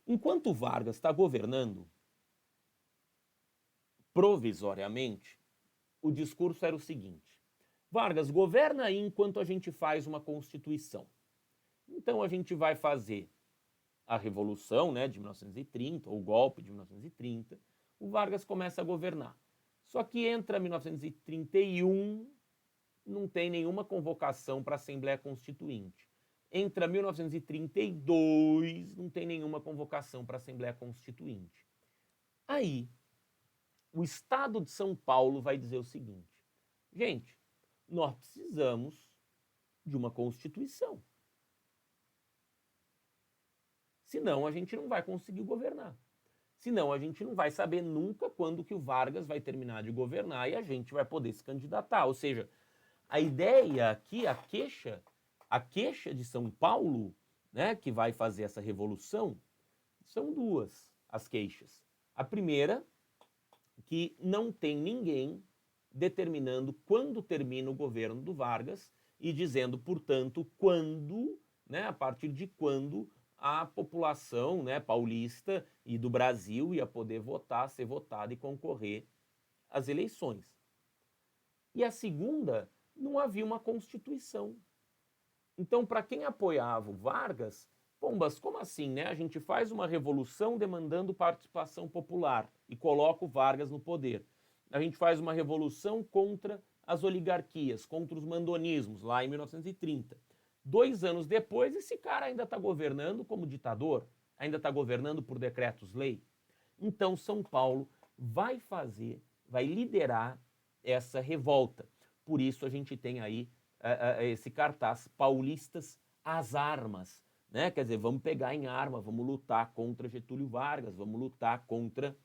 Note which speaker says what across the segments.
Speaker 1: Enquanto Vargas está governando, provisoriamente, o discurso era o seguinte: Vargas, governa aí enquanto a gente faz uma Constituição. Então a gente vai fazer a Revolução, né, de 1930, ou o golpe de 1930, o Vargas começa a governar. Só que entra 1931, não tem nenhuma convocação para a Assembleia Constituinte. Entra 1932, não tem nenhuma convocação para a Assembleia Constituinte. Aí, o Estado de São Paulo vai dizer o seguinte: gente, nós precisamos de uma Constituição. Senão a gente não vai conseguir governar. Senão a gente não vai saber nunca quando que o Vargas vai terminar de governar e a gente vai poder se candidatar. Ou seja, a ideia aqui, a queixa de São Paulo, né, que vai fazer essa revolução, são duas as queixas. A primeira, que não tem ninguém determinando quando termina o governo do Vargas e dizendo, portanto, quando, né, a partir de quando a população, né, paulista e do Brasil ia poder votar, ser votada e concorrer às eleições. E a segunda, não havia uma Constituição. Então, para quem apoiava o Vargas, pombas, como assim, né? A gente faz uma revolução demandando participação popular e coloca o Vargas no poder. A gente faz uma revolução contra as oligarquias, contra os mandonismos, lá em 1930. 2 anos depois, esse cara ainda está governando como ditador, ainda está governando por decretos-lei. Então, São Paulo vai liderar essa revolta. Por isso a gente tem aí esse cartaz, paulistas às armas, né? Quer dizer, vamos pegar em arma, vamos lutar contra Getúlio Vargas, vamos lutar contra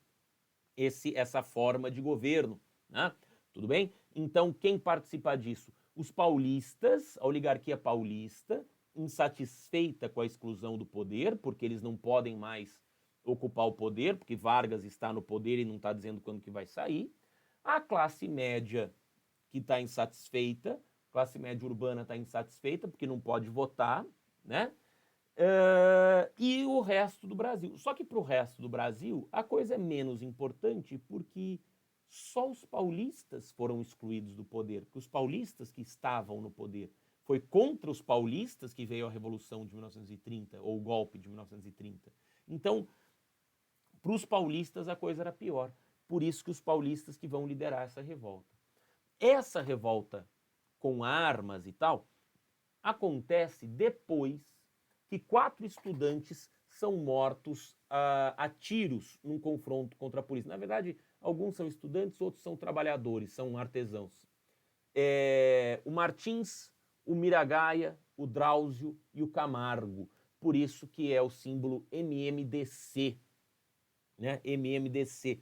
Speaker 1: essa forma de governo, né? Tudo bem? Então, quem participa disso? Os paulistas, a oligarquia paulista, insatisfeita com a exclusão do poder, porque eles não podem mais ocupar o poder, porque Vargas está no poder e não está dizendo quando que vai sair. A classe média que está insatisfeita, classe média urbana está insatisfeita porque não pode votar, né? E o resto do Brasil. Só que para o resto do Brasil a coisa é menos importante porque só os paulistas foram excluídos do poder, porque os paulistas que estavam no poder. Foi contra os paulistas que veio a Revolução de 1930, ou o golpe de 1930. Então, para os paulistas a coisa era pior. Por isso que os paulistas que vão liderar essa revolta. Essa revolta com armas e tal acontece depois que 4 estudantes são mortos a tiros num confronto contra a polícia. Na verdade, alguns são estudantes, outros são trabalhadores, são artesãos. O Martins, o Miragaia, o Drauzio e o Camargo. Por isso que é o símbolo MMDC, né? MMDC.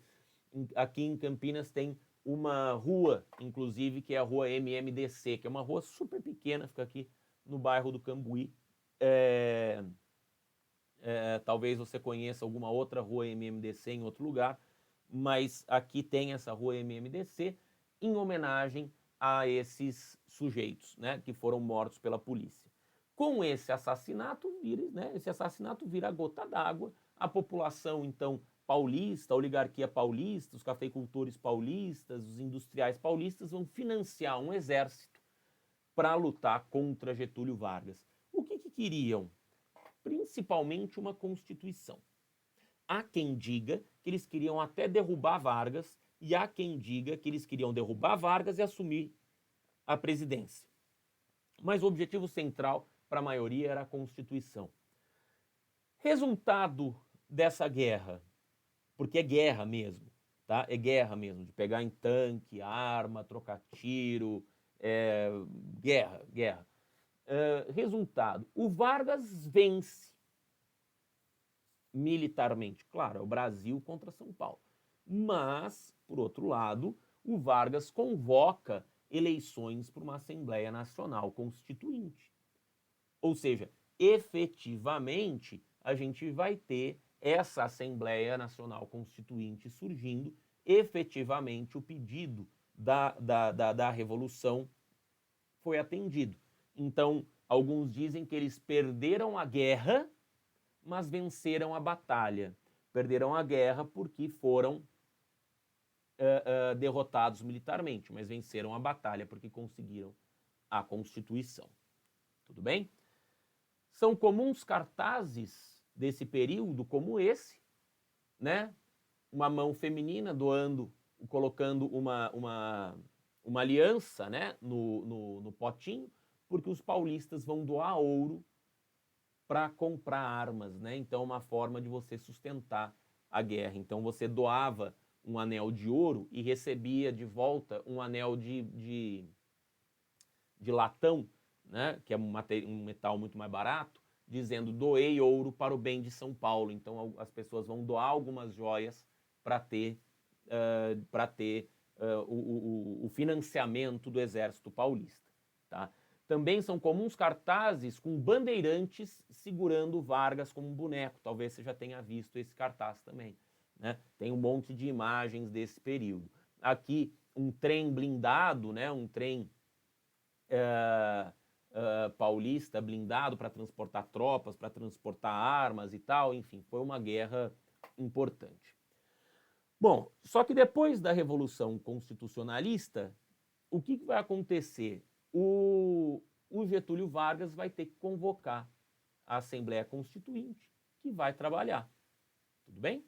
Speaker 1: Aqui em Campinas tem uma rua, inclusive, que é a rua MMDC, que é uma rua super pequena, fica aqui no bairro do Cambuí. Talvez você conheça alguma outra rua MMDC em outro lugar, mas aqui tem essa rua MMDC em homenagem a esses sujeitos, né, que foram mortos pela polícia. Com esse assassinato vira a gota d'água, a população, então, paulista, a oligarquia paulista, os cafeicultores paulistas, os industriais paulistas vão financiar um exército para lutar contra Getúlio Vargas. O que queriam? Principalmente uma Constituição. Há quem diga que eles queriam até derrubar Vargas e há quem diga que eles queriam derrubar Vargas e assumir a presidência. Mas o objetivo central para a maioria era a Constituição. Resultado dessa guerra, porque é guerra mesmo, tá? É guerra mesmo, de pegar em tanque, arma, trocar tiro, guerra. Resultado, o Vargas vence militarmente. Claro, é o Brasil contra São Paulo. Mas, por outro lado, o Vargas convoca eleições para uma Assembleia Nacional Constituinte. Ou seja, efetivamente, a gente vai ter essa Assembleia Nacional Constituinte surgindo, efetivamente o pedido da Revolução foi atendido. Então, alguns dizem que eles perderam a guerra, mas venceram a batalha. Perderam a guerra porque foram derrotados militarmente, mas venceram a batalha porque conseguiram a Constituição. Tudo bem? São comuns cartazes desse período como esse, né? Uma mão feminina colocando uma aliança, né, no potinho, porque os paulistas vão doar ouro para comprar armas, né? Então, uma forma de você sustentar a guerra. Então, você doava um anel de ouro e recebia de volta um anel de latão, né? Que é um metal muito mais barato, dizendo: doei ouro para o bem de São Paulo. Então, as pessoas vão doar algumas joias para ter o financiamento do exército paulista. Tá? Também são comuns cartazes com bandeirantes segurando Vargas como um boneco. Talvez você já tenha visto esse cartaz também. Né? Tem um monte de imagens desse período. Aqui, um trem blindado, né? Um trem paulista blindado para transportar tropas, para transportar armas e tal. Enfim, foi uma guerra importante. Bom, só que depois da Revolução Constitucionalista, o que vai acontecer? O Getúlio Vargas vai ter que convocar a Assembleia Constituinte, que vai trabalhar. Tudo bem?